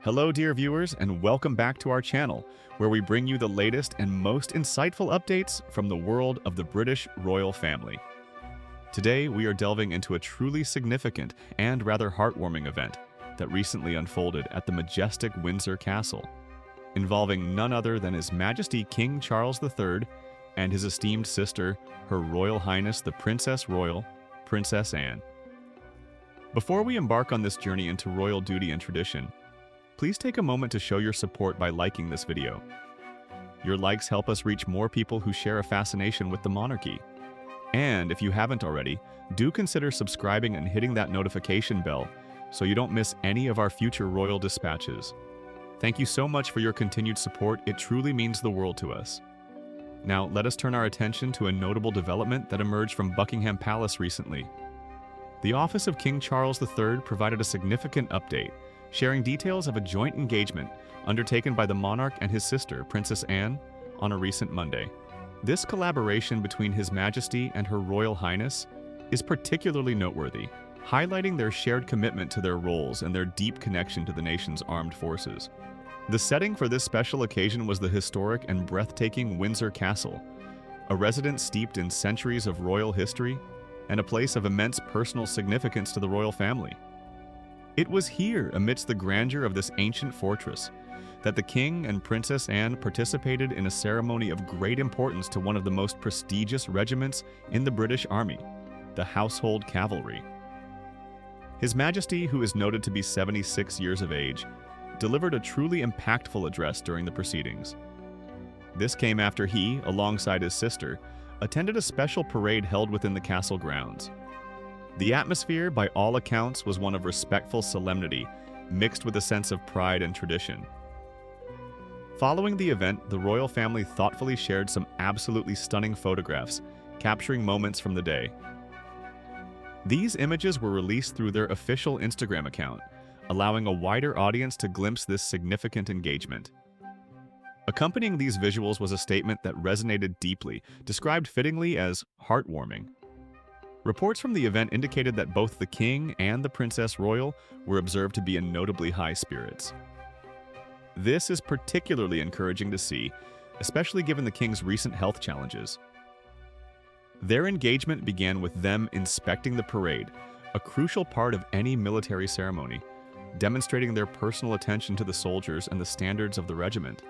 Hello, dear viewers, and welcome back to our channel, where we bring you the latest and most insightful updates from the world of the British royal family. Today, we are delving into a truly significant and rather heartwarming event that recently unfolded at the majestic Windsor Castle, involving none other than His Majesty King Charles III and his esteemed sister, Her Royal Highness the Princess Royal, Princess Anne. Before we embark on this journey into royal duty and tradition, please take a moment to show your support by liking this video. Your likes help us reach more people who share a fascination with the monarchy. And if you haven't already, do consider subscribing and hitting that notification bell so you don't miss any of our future royal dispatches. Thank you so much for your continued support. It truly means the world to us. Now, let us turn our attention to a notable development that emerged from Buckingham Palace recently. The office of King Charles III provided a significant update, sharing details of a joint engagement undertaken by the monarch and his sister, Princess Anne, on a recent Monday. This collaboration between His Majesty and Her Royal Highness is particularly noteworthy, highlighting their shared commitment to their roles and their deep connection to the nation's armed forces. The setting for this special occasion was the historic and breathtaking Windsor Castle, a residence steeped in centuries of royal history and a place of immense personal significance to the royal family. It was here, amidst the grandeur of this ancient fortress, that the King and Princess Anne participated in a ceremony of great importance to one of the most prestigious regiments in the British Army, the Household Cavalry. His Majesty, who is noted to be 76 years of age, delivered a truly impactful address during the proceedings. This came after he, alongside his sister, attended a special parade held within the castle grounds. The atmosphere, by all accounts, was one of respectful solemnity, mixed with a sense of pride and tradition. Following the event, the royal family thoughtfully shared some absolutely stunning photographs, capturing moments from the day. These images were released through their official Instagram account, allowing a wider audience to glimpse this significant engagement. Accompanying these visuals was a statement that resonated deeply, described fittingly as heartwarming. Reports from the event indicated that both the King and the Princess Royal were observed to be in notably high spirits. This is particularly encouraging to see, especially given the King's recent health challenges. Their engagement began with them inspecting the parade, a crucial part of any military ceremony, demonstrating their personal attention to the soldiers and the standards of the regiment.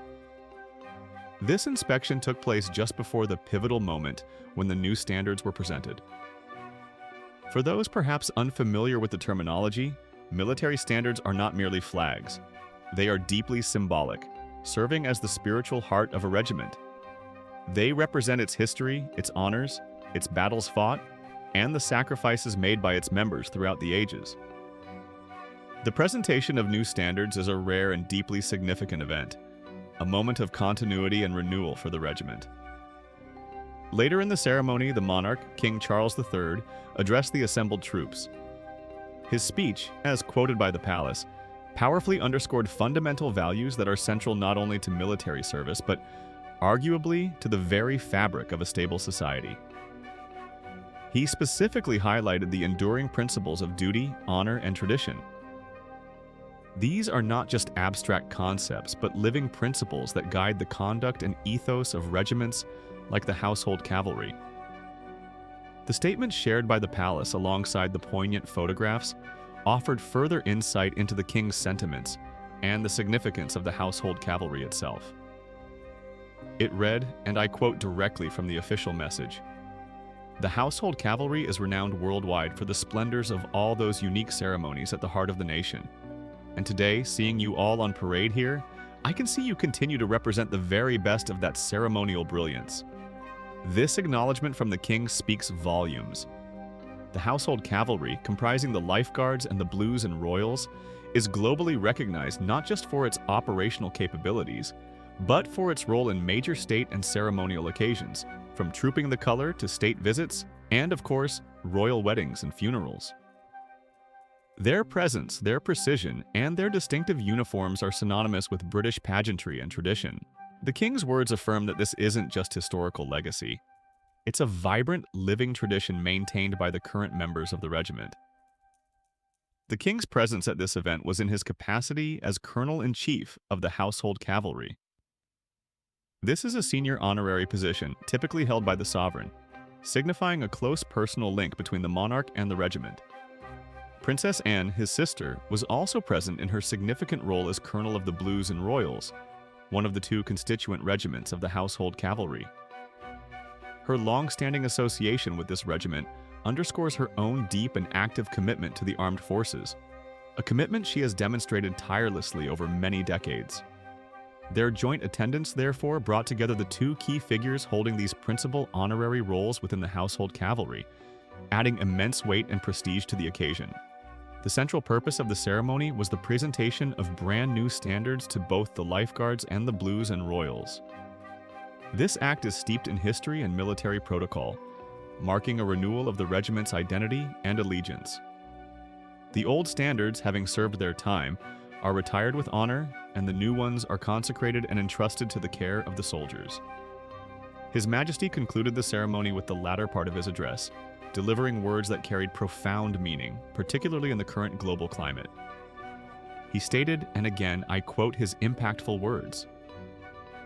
This inspection took place just before the pivotal moment when the new standards were presented. For those perhaps unfamiliar with the terminology, military standards are not merely flags. They are deeply symbolic, serving as the spiritual heart of a regiment. They represent its history, its honors, its battles fought, and the sacrifices made by its members throughout the ages. The presentation of new standards is a rare and deeply significant event, a moment of continuity and renewal for the regiment. Later in the ceremony, the monarch, King Charles III, addressed the assembled troops. His speech, as quoted by the palace, powerfully underscored fundamental values that are central not only to military service, but arguably to the very fabric of a stable society. He specifically highlighted the enduring principles of duty, honor, and tradition. These are not just abstract concepts, but living principles that guide the conduct and ethos of regiments like the Household Cavalry. The statement shared by the palace alongside the poignant photographs offered further insight into the King's sentiments and the significance of the Household Cavalry itself. It read, and I quote directly from the official message, "The Household Cavalry is renowned worldwide for the splendors of all those unique ceremonies at the heart of the nation. And today, seeing you all on parade here, I can see you continue to represent the very best of that ceremonial brilliance." This acknowledgement from the King speaks volumes. The Household Cavalry, comprising the Lifeguards and the Blues and Royals, is globally recognized not just for its operational capabilities, but for its role in major state and ceremonial occasions, from trooping the color to state visits, and of course, royal weddings and funerals. Their presence, their precision, and their distinctive uniforms are synonymous with British pageantry and tradition. The King's words affirm that this isn't just historical legacy. It's a vibrant, living tradition maintained by the current members of the regiment. The king's presence at this event was in his capacity as colonel-in-chief of the household cavalry. This is a senior honorary position typically held by the sovereign, signifying a close personal link between the monarch and the regiment. Princess Anne, his sister, was also present in her significant role as colonel of the Blues and Royals, one of the two constituent regiments of the household cavalry. Her long-standing association with this regiment underscores her own deep and active commitment to the armed forces, a commitment she has demonstrated tirelessly over many decades. Their joint attendance, therefore, brought together the two key figures holding these principal honorary roles within the household cavalry, adding immense weight and prestige to the occasion. The central purpose of the ceremony was the presentation of brand new standards to both the lifeguards and the Blues and Royals. This act is steeped in history and military protocol, marking a renewal of the regiment's identity and allegiance. The old standards, having served their time, are retired with honor, and the new ones are consecrated and entrusted to the care of the soldiers. His Majesty concluded the ceremony with the latter part of his address, delivering words that carried profound meaning, particularly in the current global climate. He stated, and again I quote his impactful words,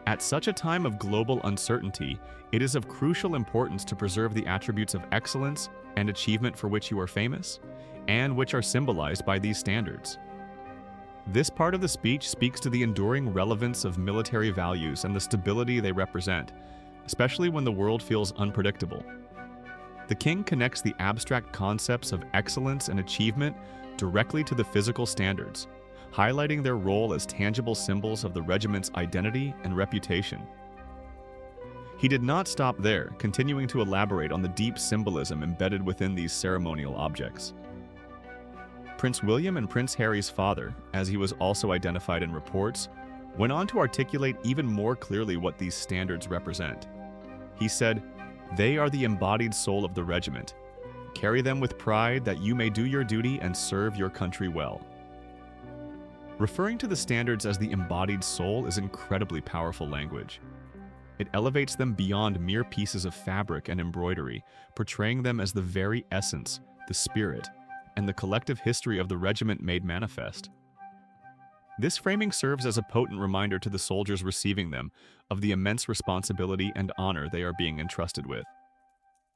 "At such a time of global uncertainty, it is of crucial importance to preserve the attributes of excellence and achievement for which you are famous, and which are symbolized by these standards." This part of the speech speaks to the enduring relevance of military values and the stability they represent, especially when the world feels unpredictable. The king connects the abstract concepts of excellence and achievement directly to the physical standards, highlighting their role as tangible symbols of the regiment's identity and reputation. He did not stop there, continuing to elaborate on the deep symbolism embedded within these ceremonial objects. Prince William and Prince Harry's father, as he was also identified in reports, went on to articulate even more clearly what these standards represent. He said, "They are the embodied soul of the regiment. Carry them with pride that you may do your duty and serve your country well." Referring to the standards as the embodied soul is incredibly powerful language. It elevates them beyond mere pieces of fabric and embroidery, portraying them as the very essence, the spirit, and the collective history of the regiment made manifest. This framing serves as a potent reminder to the soldiers receiving them of the immense responsibility and honor they are being entrusted with.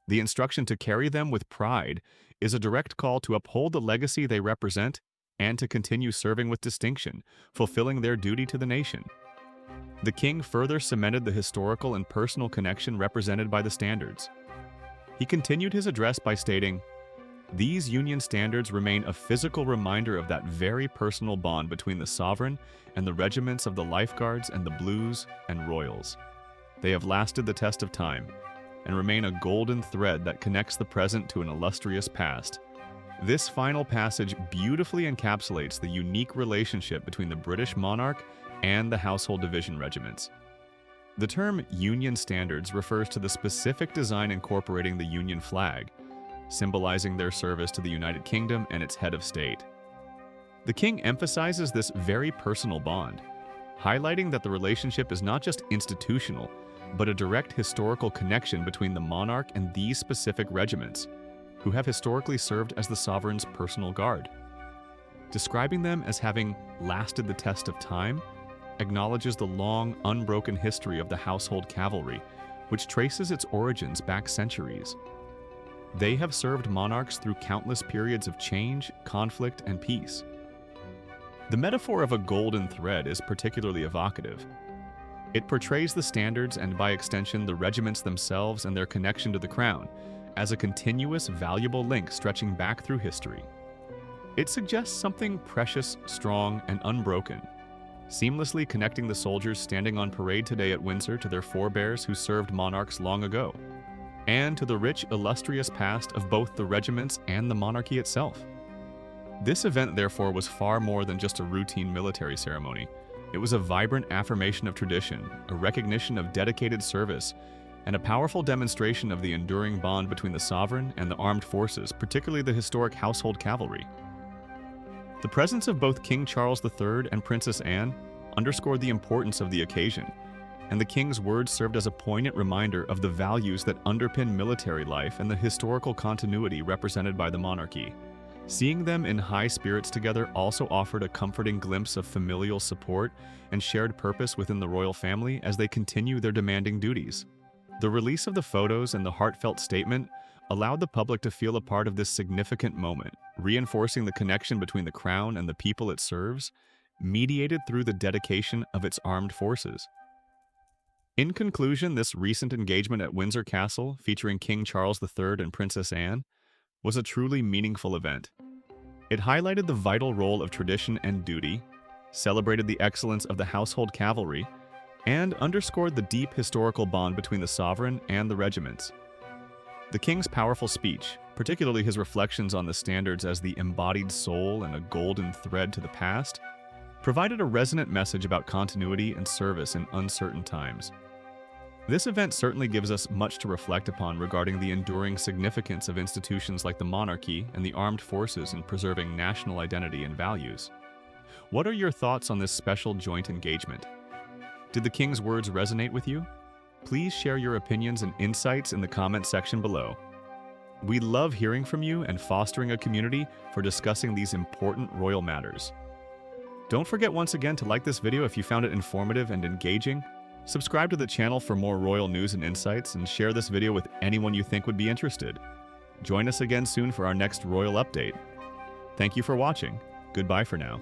The instruction to carry them with pride is a direct call to uphold the legacy they represent and to continue serving with distinction, fulfilling their duty to the nation. The king further cemented the historical and personal connection represented by the standards. He continued his address by stating, "These Union standards remain a physical reminder of that very personal bond between the sovereign and the regiments of the Lifeguards and the Blues and Royals. They have lasted the test of time and remain a golden thread that connects the present to an illustrious past." This final passage beautifully encapsulates the unique relationship between the British monarch and the household division regiments. The term Union Standards refers to the specific design incorporating the Union flag, symbolizing their service to the United Kingdom and its head of state. The king emphasizes this very personal bond, highlighting that the relationship is not just institutional, but a direct historical connection between the monarch and these specific regiments, who have historically served as the sovereign's personal guard. Describing them as having lasted the test of time acknowledges the long, unbroken history of the household cavalry, which traces its origins back centuries. They have served monarchs through countless periods of change, conflict, and peace. The metaphor of a golden thread is particularly evocative. It portrays the standards and, by extension, the regiments themselves and their connection to the crown as a continuous, valuable link stretching back through history. It suggests something precious, strong, and unbroken, seamlessly connecting the soldiers standing on parade today at Windsor to their forebears who served monarchs long ago, and to the rich, illustrious past of both the regiments and the monarchy itself. This event, therefore, was far more than just a routine military ceremony. It was a vibrant affirmation of tradition, a recognition of dedicated service, and a powerful demonstration of the enduring bond between the sovereign and the armed forces, particularly the historic household cavalry. The presence of both King Charles III and Princess Anne underscored the importance of the occasion, and the king's words served as a poignant reminder of the values that underpin military life and the historical continuity represented by the monarchy. Seeing them in high spirits together also offered a comforting glimpse of familial support and shared purpose within the royal family as they continue their demanding duties. The release of the photos and the heartfelt statement allowed the public to feel a part of this significant moment, reinforcing the connection between the crown and the people it serves, mediated through the dedication of its armed forces. In conclusion, this recent engagement at Windsor Castle, featuring King Charles III and Princess Anne, was a truly meaningful event. It highlighted the vital role of tradition and duty, celebrated the excellence of the household cavalry, and underscored the deep historical bond between the sovereign and the regiments. The king's powerful speech, particularly his reflections on the standards as the embodied soul and a golden thread to the past, provided a resonant message about continuity and service in uncertain times. This event certainly gives us much to reflect upon regarding the enduring significance of institutions like the monarchy and the armed forces in preserving national identity and values. What are your thoughts on this special joint engagement? Did the king's words resonate with you? Please share your opinions and insights in the comments section below. We love hearing from you and fostering a community for discussing these important royal matters. Don't forget once again to like this video if you found it informative and engaging. Subscribe to the channel for more royal news and insights, and share this video with anyone you think would be interested. Join us again soon for our next royal update. Thank you for watching. Goodbye for now.